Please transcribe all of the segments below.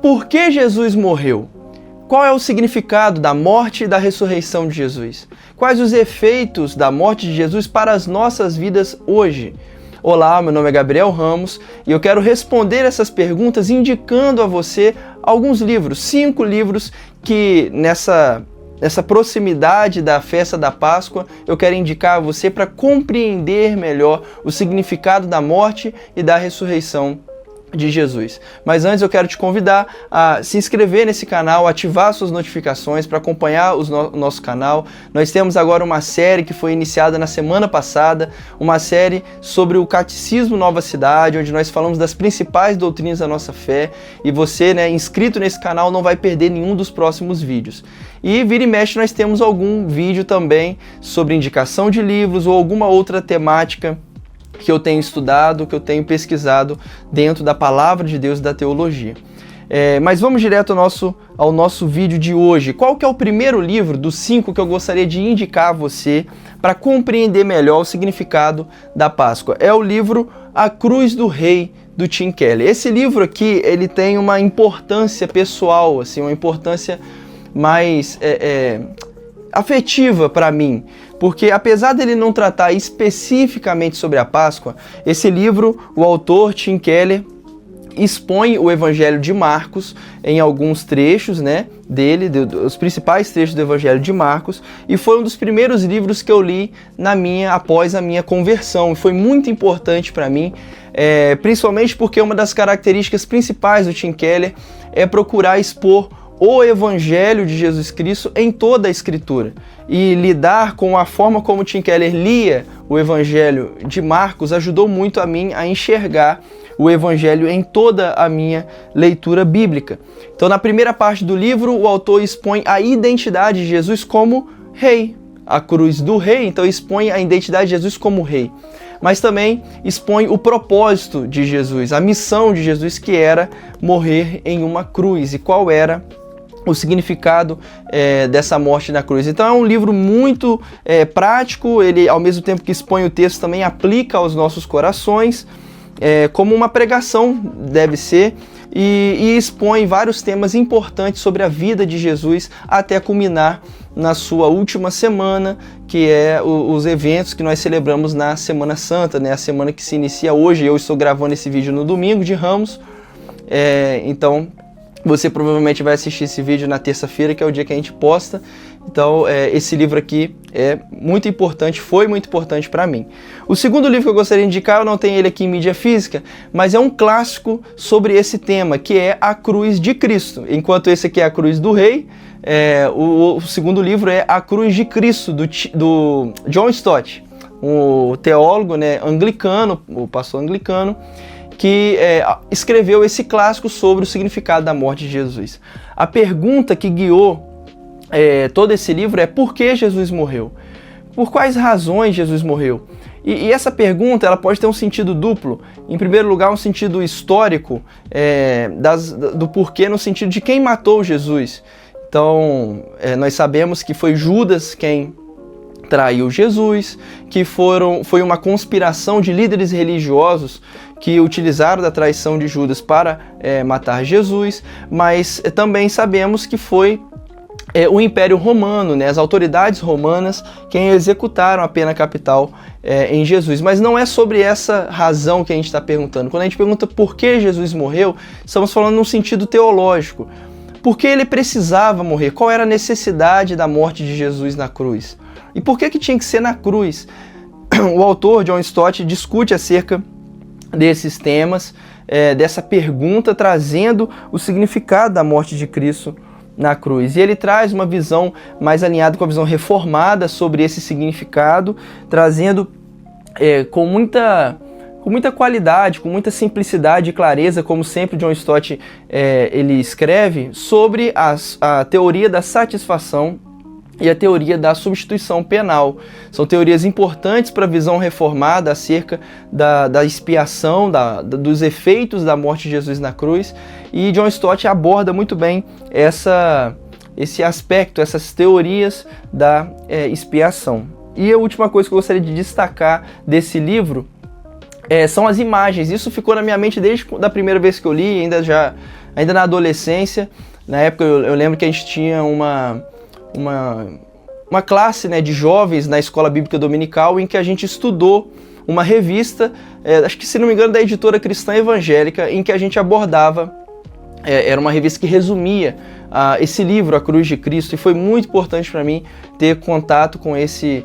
Por que Jesus morreu? Qual é o significado da morte e da ressurreição de Jesus? Quais os efeitos da morte de Jesus para as nossas vidas hoje? Olá, meu nome é Gabriel Ramos e eu quero responder essas perguntas indicando a você alguns livros, 5 livros que nessa proximidade da festa da Páscoa eu quero indicar a você para compreender melhor o significado da morte e da ressurreição de Jesus. Mas antes eu quero te convidar a se inscrever nesse canal, ativar suas notificações para acompanhar o nosso canal. Nós temos agora uma série que foi iniciada na semana passada, uma série sobre o Catecismo Nova Cidade, onde nós falamos das principais doutrinas da nossa fé, e você, inscrito nesse canal, não vai perder nenhum dos próximos vídeos. E vira e mexe nós temos algum vídeo também sobre indicação de livros ou alguma outra temática que eu tenho estudado, que eu tenho pesquisado dentro da Palavra de Deus e da teologia. Mas vamos direto ao nosso vídeo de hoje. Qual que é o primeiro livro dos 5 que eu gostaria de indicar a você para compreender melhor o significado da Páscoa? É o livro A Cruz do Rei, do Tim Keller. Esse livro aqui, ele tem uma importância pessoal, assim, uma importância mais afetiva para mim, porque apesar dele não tratar especificamente sobre a Páscoa, esse livro, o autor Tim Keller expõe o Evangelho de Marcos em alguns trechos, os principais trechos do Evangelho de Marcos, e foi um dos primeiros livros que eu li após a minha conversão, e foi muito importante para mim, principalmente porque uma das características principais do Tim Keller é procurar expor o Evangelho de Jesus Cristo em toda a Escritura, e lidar com a forma como Tim Keller lia o Evangelho de Marcos ajudou muito a mim a enxergar o Evangelho em toda a minha leitura bíblica. Então, na primeira parte do livro, o autor expõe a identidade de Jesus como rei, a cruz do rei, então expõe a identidade de Jesus como rei, mas também expõe o propósito de Jesus, a missão de Jesus, que era morrer em uma cruz, e qual era o significado dessa morte na cruz. Então é um livro muito prático, ele, ao mesmo tempo que expõe o texto, também aplica aos nossos corações, como uma pregação deve ser, e expõe vários temas importantes sobre a vida de Jesus, até culminar na sua última semana, que é os eventos que nós celebramos na Semana Santa, a semana que se inicia hoje. Eu estou gravando esse vídeo no domingo de Ramos, então você provavelmente vai assistir esse vídeo na terça-feira, que é o dia que a gente posta. Então, esse livro aqui é muito importante, foi muito importante para mim. O segundo livro que eu gostaria de indicar, eu não tenho ele aqui em mídia física, mas é um clássico sobre esse tema, que é A Cruz de Cristo. Enquanto esse aqui é A Cruz do Rei, o segundo livro é A Cruz de Cristo, do John Stott, um teólogo anglicano, o pastor anglicano, que escreveu esse clássico sobre o significado da morte de Jesus. A pergunta que guiou todo esse livro é: por que Jesus morreu? Por quais razões Jesus morreu? E essa pergunta ela pode ter um sentido duplo. Em primeiro lugar, um sentido histórico, do porquê, no sentido de quem matou Jesus. Então, nós sabemos que foi Judas quem traiu Jesus, que foi uma conspiração de líderes religiosos que utilizaram da traição de Judas para matar Jesus, mas também sabemos que foi o Império Romano, as autoridades romanas, quem executaram a pena capital em Jesus. Mas não é sobre essa razão que a gente está perguntando. Quando a gente pergunta por que Jesus morreu, estamos falando num sentido teológico. Por que ele precisava morrer? Qual era a necessidade da morte de Jesus na cruz? E por que tinha que ser na cruz? O autor, John Stott, discute acerca desses temas, dessa pergunta, trazendo o significado da morte de Cristo na cruz. E ele traz uma visão mais alinhada com a visão reformada sobre esse significado, trazendo com muita qualidade, com muita simplicidade e clareza, como sempre John Stott ele escreve, sobre a teoria da satisfação e a teoria da substituição penal. São teorias importantes para a visão reformada acerca da expiação, dos efeitos da morte de Jesus na cruz, e John Stott aborda muito bem esse aspecto, essas teorias da expiação. E a última coisa que eu gostaria de destacar desse livro são as imagens. Isso ficou na minha mente desde a primeira vez que eu li, ainda já ainda na adolescência. Na época eu lembro que a gente tinha uma classe, né, de jovens na escola bíblica dominical em que a gente estudou uma revista, acho que se não me engano da editora Cristã Evangélica, em que a gente abordava, era uma revista que resumia esse livro, A Cruz de Cristo, e foi muito importante para mim ter contato com esse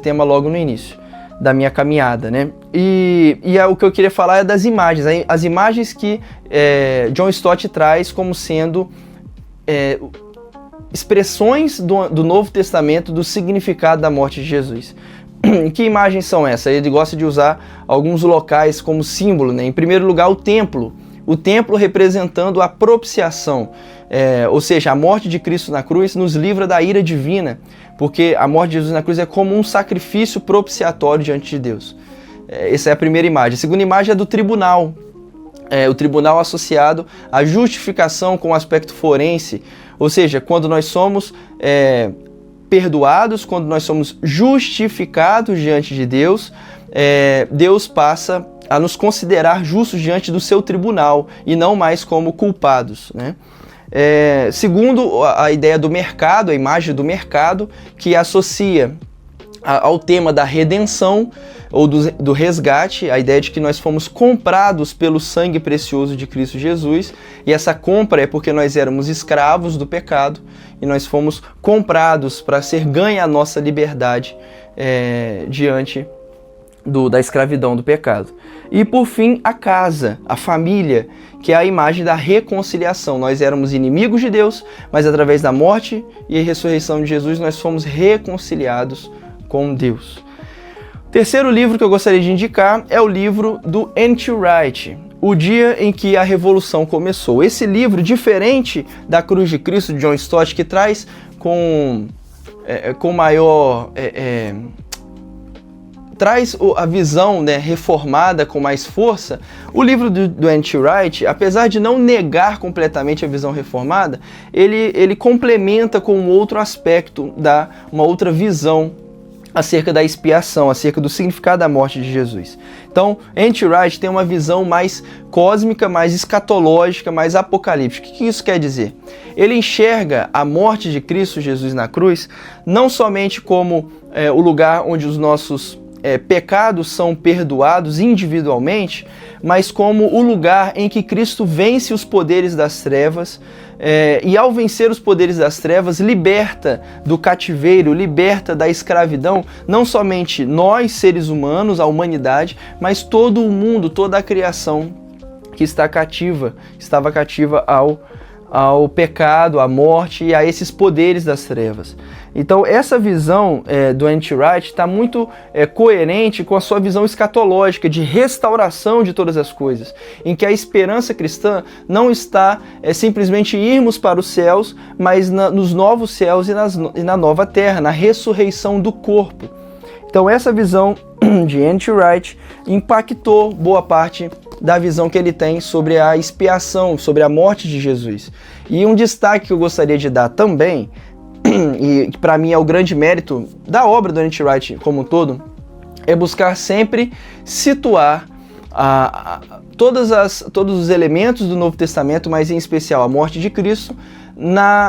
tema logo no início da minha caminhada, né? E o que eu queria falar é das imagens, as imagens que John Stott traz como sendo expressões do Novo Testamento do significado da morte de Jesus. Que imagens são essas? Ele gosta de usar alguns locais como símbolo, né? Em primeiro lugar, o templo representando a propiciação, ou seja, a morte de Cristo na cruz nos livra da ira divina, porque a morte de Jesus na cruz é como um sacrifício propiciatório diante de Deus. Essa é a primeira imagem. A segunda imagem é do tribunal, o tribunal associado à justificação com o aspecto forense, ou seja, quando nós somos perdoados, quando nós somos justificados diante de Deus, Deus passa a nos considerar justos diante do seu tribunal e não mais como culpados, né? Segundo, a ideia do mercado, a imagem do mercado, que associa ao tema da redenção ou do resgate, a ideia de que nós fomos comprados pelo sangue precioso de Cristo Jesus, e essa compra é porque nós éramos escravos do pecado e nós fomos comprados para ser ganha a nossa liberdade diante da escravidão do pecado. E por fim, a casa, a família, que é a imagem da reconciliação. Nós éramos inimigos de Deus, mas através da morte e a ressurreição de Jesus nós fomos reconciliados com Deus. O terceiro livro que eu gostaria de indicar é o livro do N.T. Wright, O Dia em que a Revolução Começou. Esse livro, diferente da Cruz de Cristo de John Stott, que traz com maior... traz a visão, né, reformada com mais força. O livro do N.T. Wright, apesar de não negar completamente a visão reformada, ele complementa com um outro aspecto, uma outra visão acerca da expiação, acerca do significado da morte de Jesus. Então, N.T. Wright tem uma visão mais cósmica, mais escatológica, mais apocalíptica. O que isso quer dizer? Ele enxerga a morte de Cristo Jesus na cruz não somente como o lugar onde os nossos pecados são perdoados individualmente, mas como o lugar em que Cristo vence os poderes das trevas, e ao vencer os poderes das trevas, liberta do cativeiro, liberta da escravidão, não somente nós, seres humanos, a humanidade, mas todo o mundo, toda a criação que estava cativa ao pecado, à morte e a esses poderes das trevas. Então essa visão do N.T. Wright está muito coerente com a sua visão escatológica de restauração de todas as coisas, em que a esperança cristã não está simplesmente irmos para os céus, mas nos novos céus e na nova terra, na ressurreição do corpo. Então essa visão de N.T. Wright impactou boa parte da visão que ele tem sobre a expiação, sobre a morte de Jesus. E um destaque que eu gostaria de dar também, e que para mim é o grande mérito da obra do N.T. Wright como um todo, é buscar sempre situar todos os elementos do Novo Testamento, mas em especial a morte de Cristo,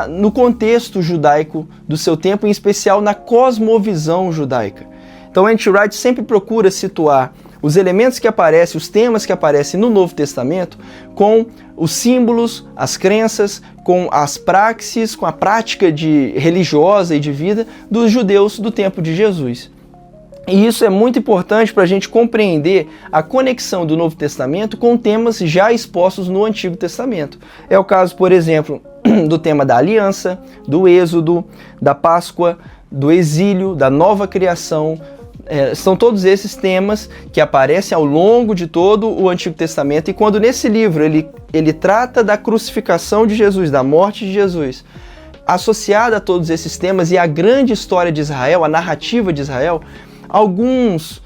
no contexto judaico do seu tempo, em especial na cosmovisão judaica. Então N.T. Wright sempre procura situar os elementos que aparecem, os temas que aparecem no Novo Testamento com os símbolos, as crenças, com as praxes, com a prática religiosa e de vida dos judeus do tempo de Jesus. E isso é muito importante para a gente compreender a conexão do Novo Testamento com temas já expostos no Antigo Testamento. É o caso, por exemplo, do tema da aliança, do êxodo, da Páscoa, do exílio, da nova criação. São todos esses temas que aparecem ao longo de todo o Antigo Testamento, e quando nesse livro ele trata da crucificação de Jesus, da morte de Jesus, associada a todos esses temas e a grande história de Israel, a narrativa de Israel, alguns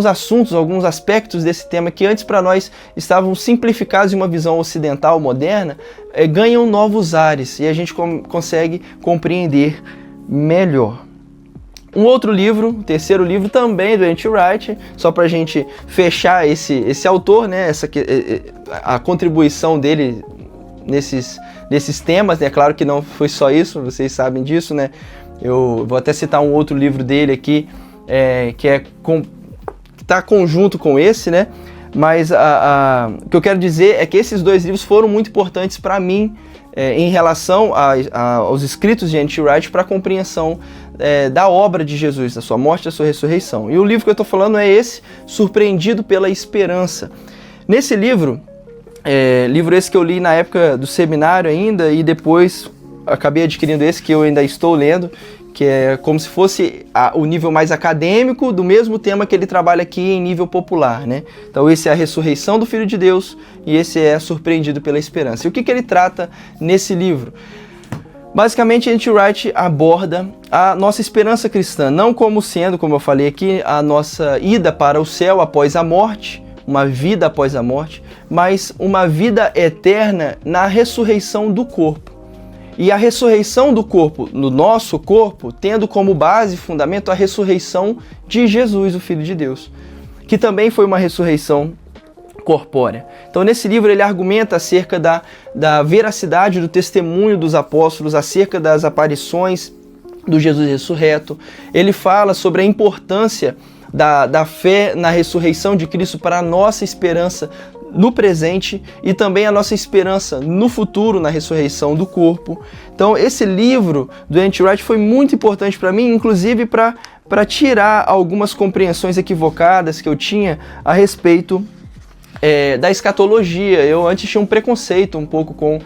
assuntos, alguns aspectos desse tema que antes para nós estavam simplificados em uma visão ocidental moderna, ganham novos ares e a gente consegue compreender melhor. Um outro livro, o terceiro livro também do N.T. Wright, só para a gente fechar esse autor, né, a contribuição dele nesses temas, né? Claro que não foi só isso, vocês sabem disso, né? Eu vou até citar um outro livro dele aqui, que está conjunto com esse, né? Mas o que eu quero dizer é que esses dois livros foram muito importantes para mim em relação aos escritos de N.T. Wright para a compreensão da obra de Jesus, da sua morte e da sua ressurreição. E o livro que eu estou falando é esse, Surpreendido pela Esperança. Nesse livro esse que eu li na época do seminário ainda, e depois acabei adquirindo esse que eu ainda estou lendo, que é como se fosse o nível mais acadêmico do mesmo tema que ele trabalha aqui em nível popular, né? Então esse é a ressurreição do Filho de Deus e esse é Surpreendido pela Esperança. E o que ele trata nesse livro? Basicamente, N.T. Wright aborda a nossa esperança cristã, não como sendo, como eu falei aqui, a nossa ida para o céu após a morte, uma vida após a morte, mas uma vida eterna na ressurreição do corpo. E a ressurreição do corpo, no nosso corpo, tendo como base e fundamento a ressurreição de Jesus, o Filho de Deus, que também foi uma ressurreição corpórea. Então, nesse livro, ele argumenta acerca da veracidade do testemunho dos apóstolos, acerca das aparições do Jesus ressurreto. Ele fala sobre a importância da fé na ressurreição de Cristo para a nossa esperança no presente e também a nossa esperança no futuro, na ressurreição do corpo. Então, esse livro do N.T. Wright foi muito importante para mim, inclusive para tirar algumas compreensões equivocadas que eu tinha a respeito da escatologia. Eu antes tinha um preconceito um pouco com...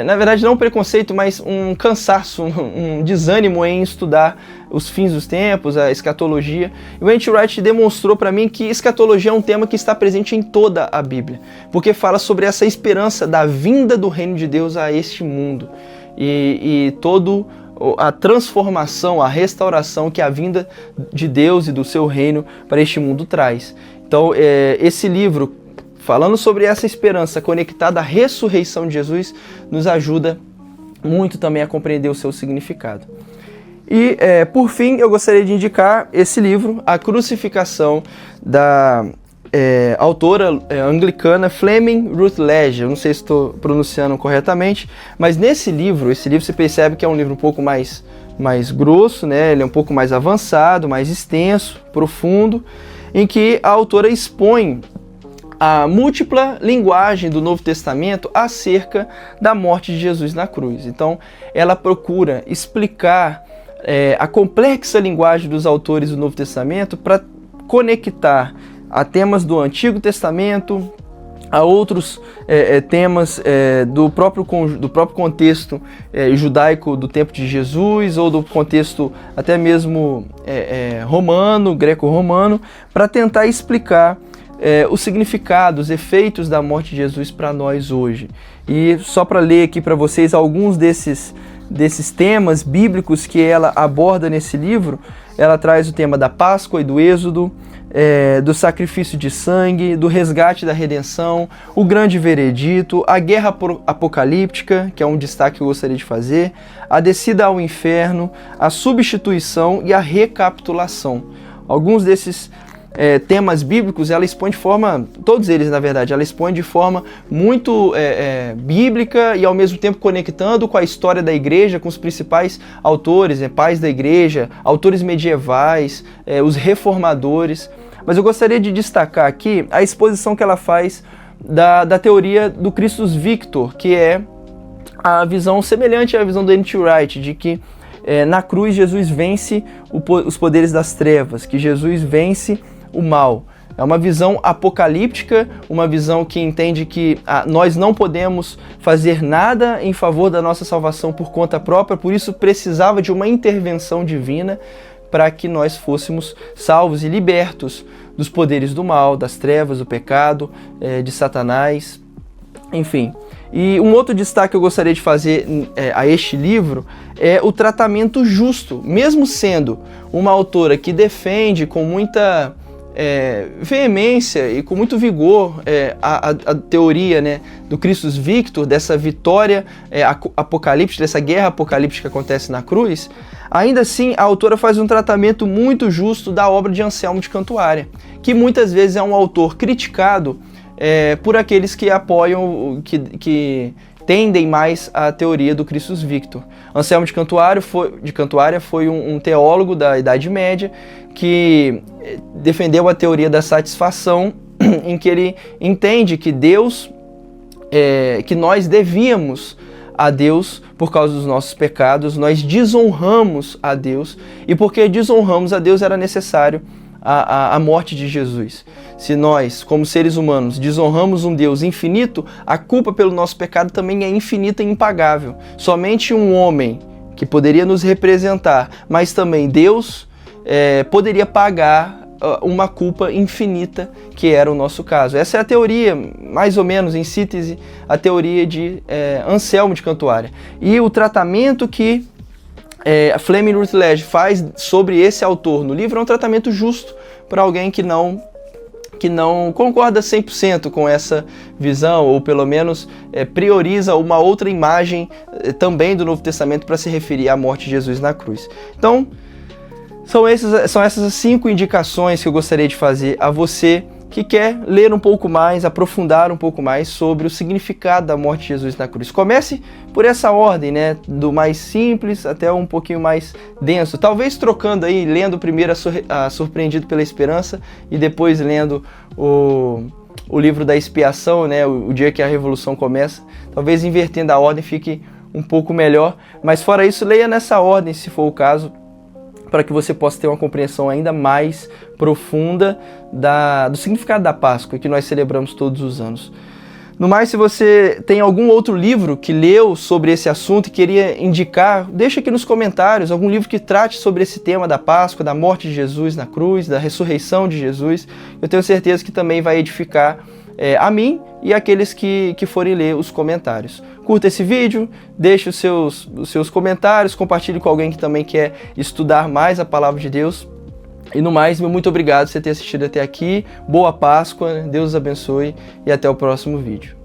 na verdade, não um preconceito, mas um cansaço, um desânimo em estudar os fins dos tempos, a escatologia. E o N.T. Wright demonstrou para mim que escatologia é um tema que está presente em toda a Bíblia, porque fala sobre essa esperança da vinda do reino de Deus a este mundo e toda a transformação, a restauração que a vinda de Deus e do seu reino para este mundo traz. Então, esse livro, falando sobre essa esperança conectada à ressurreição de Jesus, nos ajuda muito também a compreender o seu significado. E, por fim, eu gostaria de indicar esse livro, A Crucificação, da autora anglicana Fleming Rutledge. Eu não sei se estou pronunciando corretamente, mas esse livro você percebe que é um livro um pouco mais grosso, né? Ele é um pouco mais avançado, mais extenso, profundo, em que a autora expõe a múltipla linguagem do Novo Testamento acerca da morte de Jesus na cruz. Então, ela procura explicar a complexa linguagem dos autores do Novo Testamento para conectar a temas do Antigo Testamento, a outros temas do próprio contexto judaico do tempo de Jesus, ou do contexto até mesmo romano, greco-romano, para tentar explicar o significado, os efeitos da morte de Jesus para nós hoje. E só para ler aqui para vocês alguns desses temas bíblicos que ela aborda nesse livro, ela traz o tema da Páscoa e do Êxodo, do sacrifício de sangue, do resgate da redenção, o grande veredito, a guerra apocalíptica, que é um destaque que eu gostaria de fazer, a descida ao inferno, a substituição e a recapitulação. Alguns desses temas bíblicos ela expõe de forma, todos eles na verdade, ela expõe de forma muito bíblica e ao mesmo tempo conectando com a história da igreja, com os principais autores, pais da igreja, autores medievais, os reformadores. Mas eu gostaria de destacar aqui a exposição que ela faz da teoria do Christus Victor, que é a visão semelhante à visão do N.T. Wright, de que na cruz Jesus vence os poderes das trevas, que Jesus vence o mal. É uma visão apocalíptica, uma visão que entende que nós não podemos fazer nada em favor da nossa salvação por conta própria, por isso precisava de uma intervenção divina para que nós fôssemos salvos e libertos dos poderes do mal, das trevas, do pecado, de Satanás, enfim. E um outro destaque que eu gostaria de fazer a este livro é o tratamento justo, mesmo sendo uma autora que defende com muita veemência e com muito vigor a teoria, né, do Christus Victor, dessa vitória apocalíptica, dessa guerra apocalíptica que acontece na cruz. Ainda assim, a autora faz um tratamento muito justo da obra de Anselmo de Cantuária, que muitas vezes é um autor criticado por aqueles que apoiam, que tendem mais à teoria do Christus Victor. Anselmo de Cantuária foi um teólogo da Idade Média que defendeu a teoria da satisfação, em que ele entende que que nós devíamos a Deus por causa dos nossos pecados, nós desonramos a Deus, e porque desonramos a Deus era necessário a morte de Jesus. Se nós, como seres humanos, desonramos um Deus infinito, a culpa pelo nosso pecado também é infinita e impagável. Somente um homem que poderia nos representar, mas também Deus, poderia pagar uma culpa infinita, que era o nosso caso. Essa é a teoria, mais ou menos, em síntese, a teoria de Anselmo de Cantuária. E o tratamento que Fleming Rutledge faz sobre esse autor no livro é um tratamento justo para alguém que não concorda 100% com essa visão, ou pelo menos prioriza uma outra imagem também do Novo Testamento para se referir à morte de Jesus na cruz. Então, são essas as 5 indicações que eu gostaria de fazer a você que quer ler um pouco mais, aprofundar um pouco mais sobre o significado da morte de Jesus na cruz. Comece por essa ordem, né, do mais simples até um pouquinho mais denso, talvez trocando aí, lendo primeiro a Surpreendido pela Esperança e depois lendo o livro da expiação, né, o dia que a Revolução começa. Talvez invertendo a ordem fique um pouco melhor, mas fora isso, leia nessa ordem, se for o caso, para que você possa ter uma compreensão ainda mais profunda do significado da Páscoa, que nós celebramos todos os anos. No mais, se você tem algum outro livro que leu sobre esse assunto e queria indicar, deixa aqui nos comentários algum livro que trate sobre esse tema da Páscoa, da morte de Jesus na cruz, da ressurreição de Jesus. Eu tenho certeza que também vai edificar a mim e aqueles que forem ler os comentários. Curta esse vídeo, deixe os seus comentários, compartilhe com alguém que também quer estudar mais a Palavra de Deus. E no mais, muito obrigado por você ter assistido até aqui. Boa Páscoa, Deus os abençoe e até o próximo vídeo.